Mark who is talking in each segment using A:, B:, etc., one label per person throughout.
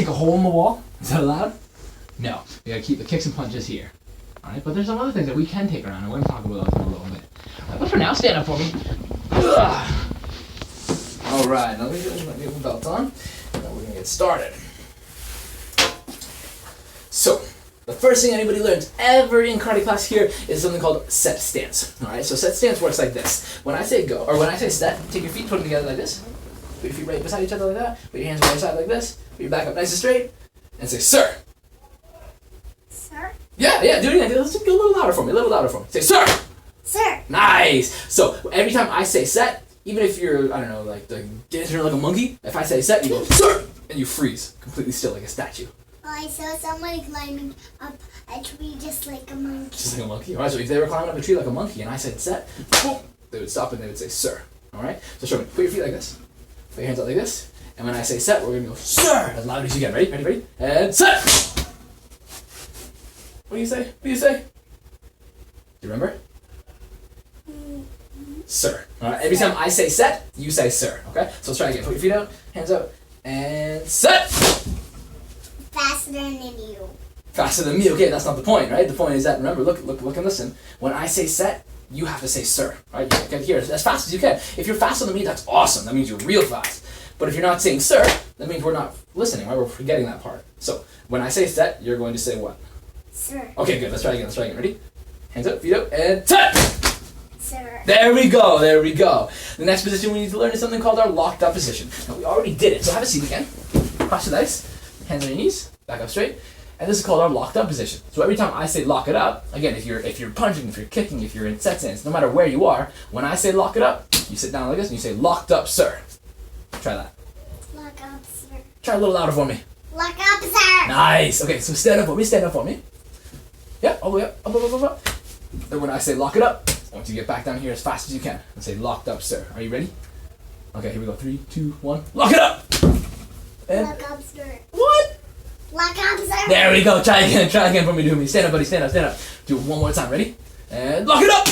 A: kick a hole in the wall. Is that allowed? No. We gotta keep the kicks and punches here. Alright, but there's some other things that we can take around, and we're gonna talk about those in a little bit. But for now, stand up for me. Alright, now let me get the belt on, and then we're gonna get started. So, the first thing anybody learns ever in karate class here is something called set stance. Alright, so set stance works like this. When I say go, or when I say set, take your feet, put them together like this. Put your feet right beside each other like that. Put your hands on either side like this. Put your back up nice and straight. And say, sir.
B: Sir?
A: Yeah, do it again. Let's do a little louder for me, Say, sir.
B: Sir.
A: Nice. So, every time I say set, even if you're, I don't know, like dancing like a monkey, if I say set, you go, sir. And you freeze, completely still like a statue.
B: Oh, I saw somebody climbing up a tree just like a monkey.
A: Just like a monkey. Alright, so if they were climbing up a tree like a monkey and I said set, boom, they would stop and they would say, sir. Alright? So show me. Put your feet like this. Put your hands out like this. And when I say set, we're going to go, sir! As loud as you can. Ready? And set! What do you say? Do you remember? Sir. Alright, every time I say set, you say sir. Okay? So let's try again. Put your feet out, hands out, and set!
B: Faster than you.
A: Faster than me. Okay, that's not the point, right? The point is that, remember, look and listen. When I say set, you have to say sir, right? You get here as fast as you can. If you're faster than me, that's awesome. That means you're real fast. But if you're not saying sir, that means we're not listening, right? We're forgetting that part. So when I say set, you're going to say what?
B: Sir.
A: Okay, good. Let's try again. Ready? Hands up, feet up, and set!
B: Sir.
A: There we go. The next position we need to learn is something called our locked up position. Now, we already did it, so have a seat again. Cross your legs, hands on your knees, back up straight. And this is called our locked up position. So every time I say lock it up, again, if you're punching, if you're kicking, if you're in set stance, no matter where you are, when I say lock it up, you sit down like this and you say locked up, sir. Try that.
B: Lock up, sir.
A: Try a little louder for me.
B: Lock up, sir.
A: Nice. Okay, so stand up for me. Yeah, all the way up. And when I say lock it up, I want you to get back down here as fast as you can and say locked up, sir. Are you ready? Okay, here we go. 3, 2, 1. Lock it up! And
B: Lock up, sir.
A: what?
B: Lock up, sir.
A: There we go. Try again for me, Dahoomi. Stand up, buddy. Stand up. Do it one more time. Ready? And lock it up!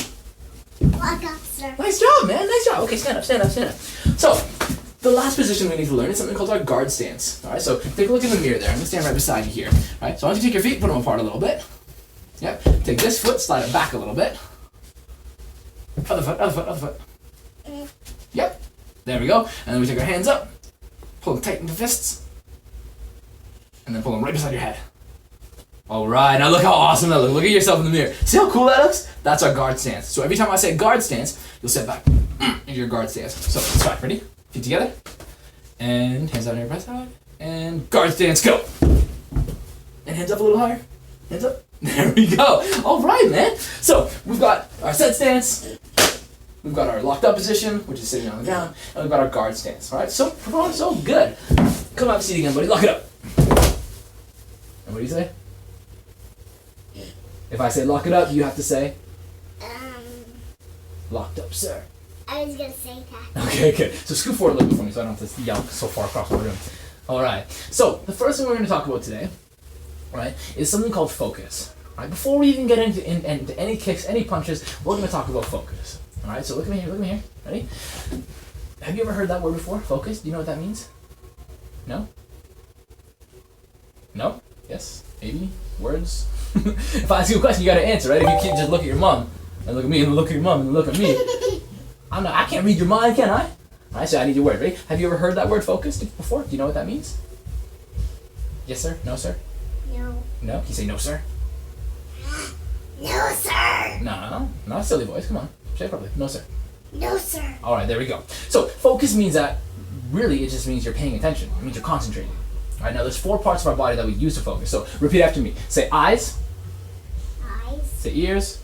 B: Lock up, sir.
A: Nice job, man. Nice job. Okay, stand up. So, the last position we need to learn is something called our guard stance. Alright, so take a look in the mirror there. I'm going to stand right beside you here. Alright, so I want you to take your feet, put them apart a little bit. Yep. Take this foot, slide it back a little bit. Other foot. Yep. There we go. And then we take our hands up, pull them tight into fists, and then pull them right beside your head. Alright, now look how awesome that looks. Look at yourself in the mirror. See how cool that looks? That's our guard stance. So every time I say guard stance, you'll sit back into your guard stance. So let's try. Ready? Feet together. And hands out on your breast side. And guard stance, go. And hands up a little higher. Hands up. There we go. Alright, man. So we've got our set stance. We've got our locked up position, which is sitting on the ground. And we've got our guard stance. Alright, so far so good. Come have a seat again, buddy. Lock it up. And what do you say? If I say lock it up, you have to say locked up, sir.
B: I was gonna say that.
A: Okay, good. So scoot forward a little bit for me so I don't have to yell so far across the room. Alright, so the first thing we're going to talk about today, right, is something called focus. Right? Before we even get into any kicks, any punches, we're going to talk about focus. Alright, so look at me here. Ready? Have you ever heard that word before? Focus? Do you know what that means? No? No? Yes? Maybe? Words? If I ask you a question, you gotta answer, right? If you can't just look at your mom, and look at me, and look at your mom, and look at me. I can't read your mind, can I? Alright, so I need your word, ready? Have you ever heard that word focus before? Do you know what that means? Yes, sir? No, sir?
B: No.
A: No? Can you say no, sir?
B: No, sir.
A: No, not a silly voice, come on. Say it properly. No, sir.
B: No, sir.
A: Alright, there we go. So, focus means that, really, it just means you're paying attention. It means you're concentrating. Alright, now there's 4 parts of our body that we use to focus. So, repeat after me. Say eyes.
B: Eyes.
A: Say ears.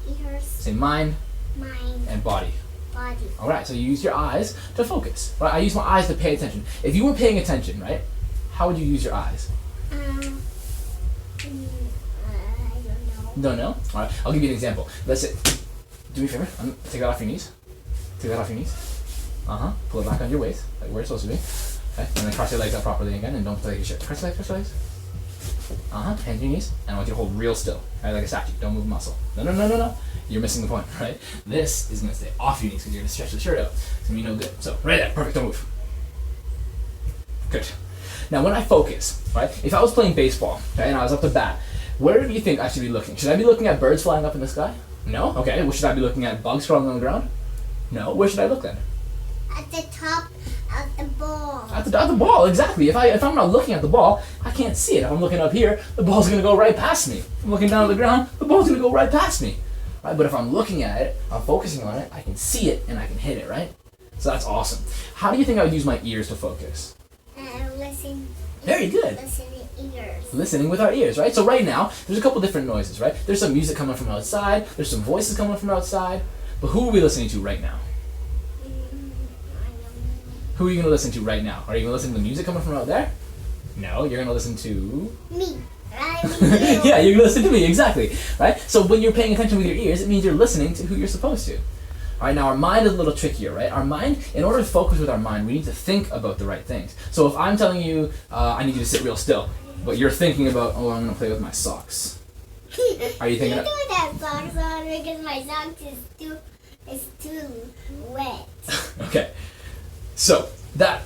B: Ears.
A: Say mind.
B: Mind.
A: And body.
B: Body.
A: Alright, so you use your eyes to focus. Right? I use my eyes to pay attention. If you were paying attention, right, how would you use your eyes?
B: I don't know.
A: Don't know? Alright, I'll give you an example. Let's say, do me a favor, take that off your knees. Take that off your knees. Pull it back on your waist, like where it's supposed to be. Okay, and then cross your legs up properly again, and don't play your shit. Cross your legs. Hands on your knees, and I want you to hold real still, right, like a statue. Don't move a muscle. No. You're missing the point, right? This is gonna stay off your knees because you're gonna stretch the shirt out. It's gonna be no good. So, right there, perfect, don't move. Good. Now, when I focus, right, if I was playing baseball, okay, and I was up to bat, where do you think I should be looking? Should I be looking at birds flying up in the sky? No? Okay. Well, should I be looking at bugs crawling on the ground? No. Where should I look then?
B: At the top of the ball.
A: At the ball, exactly. If I'm not looking at the ball, I can't see it. If I'm looking up here, the ball's gonna go right past me. If I'm looking down at the ground, the ball's gonna go right past me. Right? But if I'm looking at it, I'm focusing on it, I can see it and I can hit it, right? So that's awesome. How do you think I would use my ears to focus?
B: Listen.
A: Very good.
B: Listening ears.
A: Listening with our ears, right? So right now, there's a couple different noises, right? There's some music coming from outside, there's some voices coming from outside, but who are we listening to right now? Who are you going to listen to right now? Are you going to listen to the music coming from out there? No, you're going to listen to...
B: Me.
A: Yeah, you're going to listen to me, exactly. Right? So when you're paying attention with your ears, it means you're listening to who you're supposed to. All right, now our mind is a little trickier, right? Our mind, in order to focus with our mind, we need to think about the right things. So if I'm telling you, I need you to sit real still, but you're thinking about, oh, I'm going to play with my socks. Are you thinking...
B: You don't have socks on because my socks is too wet.
A: Okay. So that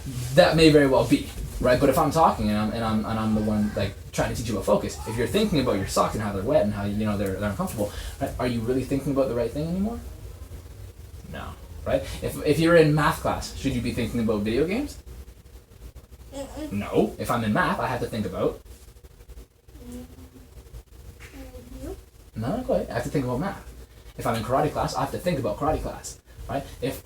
A: may very well be, right? But if I'm talking and I'm the one like trying to teach you about focus, if you're thinking about your socks and how they're wet and how they're uncomfortable, right? Are you really thinking about the right thing anymore? No, right? If you're in math class, should you be thinking about video games?
B: Mm-mm.
A: No. If I'm in math, I have to think about. No, not quite. I have to think about math. If I'm in karate class, I have to think about karate class, right? If